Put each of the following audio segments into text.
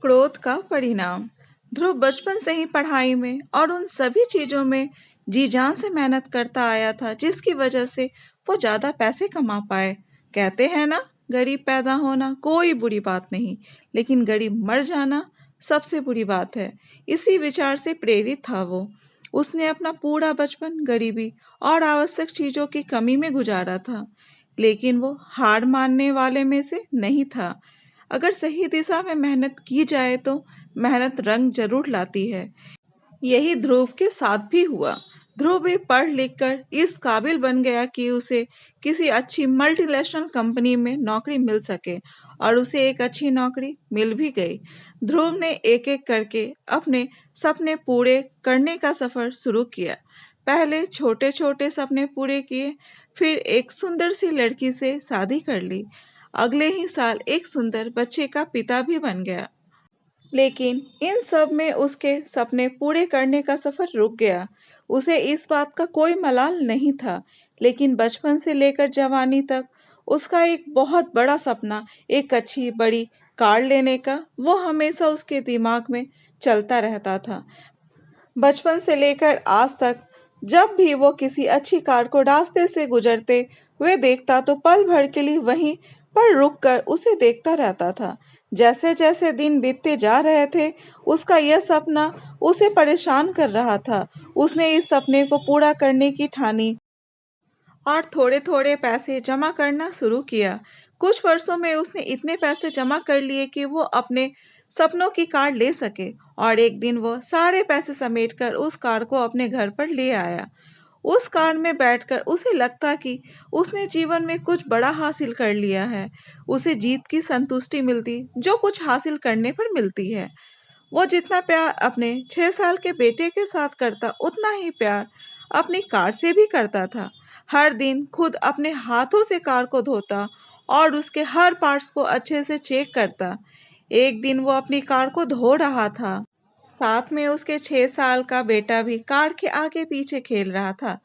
क्रोध का परिणाम। ध्रुव बचपन से ही पढ़ाई में और उन सभी चीजों में जी जान से मेहनत करता आया था जिसकी वजह से वो ज्यादा पैसे कमा पाए। कहते हैं ना, गरीब पैदा होना कोई बुरी बात नहीं, लेकिन गरीब मर जाना सबसे बुरी बात है। इसी विचार से प्रेरित था वो। उसने अपना पूरा बचपन गरीबी और आवश्यक चीजों की कमी में गुजारा था, लेकिन वो हार मानने वाले में से नहीं था। अगर सही दिशा में मेहनत की जाए तो मेहनत रंग जरूर लाती है। यही ध्रुव के साथ भी हुआ। ध्रुव भी पढ़ लिख कर इस काबिल बन गया कि उसे किसी अच्छी मल्टीनेशनल कंपनी में नौकरी मिल सके, और उसे एक अच्छी नौकरी मिल भी गई। ध्रुव ने एक एक करके अपने सपने पूरे करने का सफर शुरू किया। पहले छोटे छोटे सपने पूरे किए, फिर एक सुंदर सी लड़की से शादी कर ली। अगले ही साल एक सुंदर बच्चे का पिता भी बन गया। लेकिन इन सब में उसके सपने पूरे करने का सफर रुक गया। उसे इस बात का कोई मलाल नहीं था, लेकिन बचपन से लेकर जवानी तक उसका एक बहुत बड़ा सपना, एक अच्छी बड़ी कार लेने का, वो हमेशा उसके दिमाग में चलता रहता था। बचपन से लेकर आज तक जब भी वो किसी अच्छी कार को रास्ते से गुजरते हुए देखता तो पल भर के लिए वहीं पर रुककर उसे देखता रहता था। जैसे जैसे दिन बीतते जा रहे थे, उसका यह सपना उसे परेशान कर रहा था। उसने इस सपने को पूरा करने की ठानी और थोड़े थोड़े पैसे जमा करना शुरू किया। कुछ वर्षों में उसने इतने पैसे जमा कर लिए कि वो अपने सपनों की कार ले सके, और एक दिन वो सारे पैसे समेटकर उस कार को अपने घर पर ले आया। उस कार में बैठकर उसे लगता कि उसने जीवन में कुछ बड़ा हासिल कर लिया है। उसे जीत की संतुष्टि मिलती जो कुछ हासिल करने पर मिलती है। वो जितना प्यार अपने 6 साल के बेटे के साथ करता, उतना ही प्यार अपनी कार से भी करता था। हर दिन खुद अपने हाथों से कार को धोता और उसके हर पार्ट्स को अच्छे से चेक करता। एक दिन वो अपनी कार को धो रहा था, साथ में उसके 6 साल का बेटा भी कार के आगे पीछे खेल रहा था।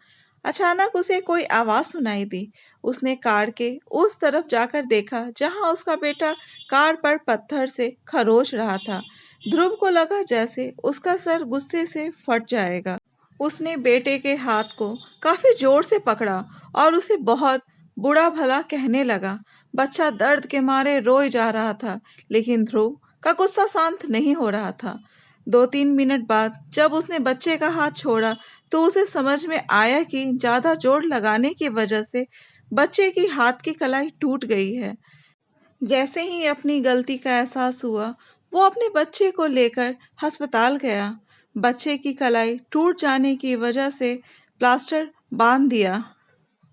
अचानक उसे कोई आवाज सुनाई दी। उसने कार के उस तरफ जाकर देखा जहां उसका बेटा कार पर पत्थर से खरोच रहा था। ध्रुव को लगा जैसे उसका सर गुस्से से फट जाएगा। उसने बेटे के हाथ को काफी जोर से पकड़ा और उसे बहुत बुरा भला कहने लगा। बच्चा दर्द के मारे रोए जा रहा था, लेकिन ध्रुव का गुस्सा शांत नहीं हो रहा था। 2-3 मिनट बाद जब उसने बच्चे का हाथ छोड़ा तो उसे समझ में आया कि ज्यादा जोर लगाने की वजह से बच्चे की हाथ की कलाई टूट गई है। जैसे ही अपनी गलती का एहसास हुआ, वो अपने बच्चे को लेकर अस्पताल गया। बच्चे की कलाई टूट जाने की वजह से प्लास्टर बांध दिया।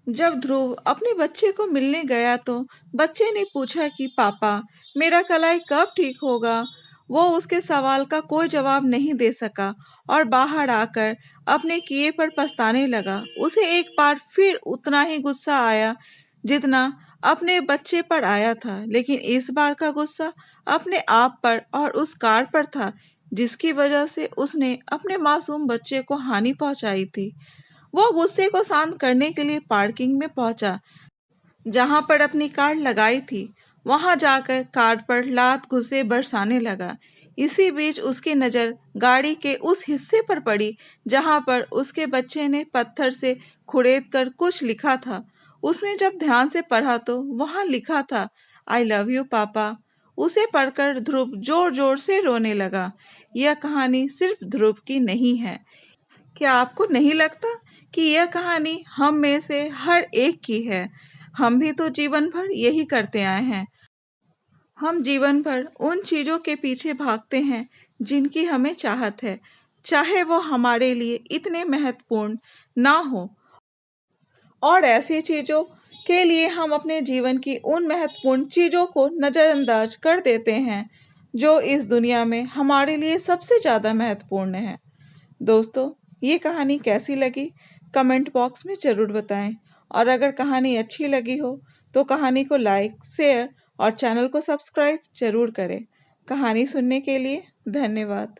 जब ध्रुव अपने बच्चे को मिलने गया तो बच्चे ने पूछा कि पापा, मेरा कलाई कब ठीक होगा। वो उसके सवाल का कोई जवाब नहीं दे सका और बाहर आकर अपने किए पर पछताने लगा। उसे एक बार फिर उतना ही गुस्सा आया जितना अपने बच्चे पर आया था, लेकिन इस बार का गुस्सा अपने आप पर और उस कार पर था जिसकी वजह से उसने अपने मासूम बच्चे को हानि पहुंचाई थी। वो गुस्से को शांत करने के लिए पार्किंग में पहुंचा जहां पर अपनी कार लगाई थी। वहां जाकर कार पर लात घुसे बरसाने लगा। इसी बीच उसकी नजर गाड़ी के उस हिस्से पर पड़ी जहां पर उसके बच्चे ने पत्थर से खुरेद कर कुछ लिखा था। उसने जब ध्यान से पढ़ा तो वहां लिखा था, आई लव यू पापा। उसे पढ़कर ध्रुव जोर जोर से रोने लगा। यह कहानी सिर्फ ध्रुव की नहीं है। क्या आपको नहीं लगता कि यह कहानी हम में से हर एक की है? हम भी तो जीवन भर यही करते आए हैं। हम जीवन भर उन चीजों के पीछे भागते हैं जिनकी हमें चाहत है, चाहे वो हमारे लिए इतने महत्वपूर्ण ना हो। और ऐसी चीजों के लिए हम अपने जीवन की उन महत्वपूर्ण चीजों को नजरअंदाज कर देते हैं जो इस दुनिया में हमारे लिए सबसे ज्यादा महत्वपूर्ण है। दोस्तों, ये कहानी कैसी लगी कमेंट बॉक्स में ज़रूर बताएं, और अगर कहानी अच्छी लगी हो तो कहानी को लाइक, शेयर और चैनल को सब्सक्राइब ज़रूर करें। कहानी सुनने के लिए धन्यवाद।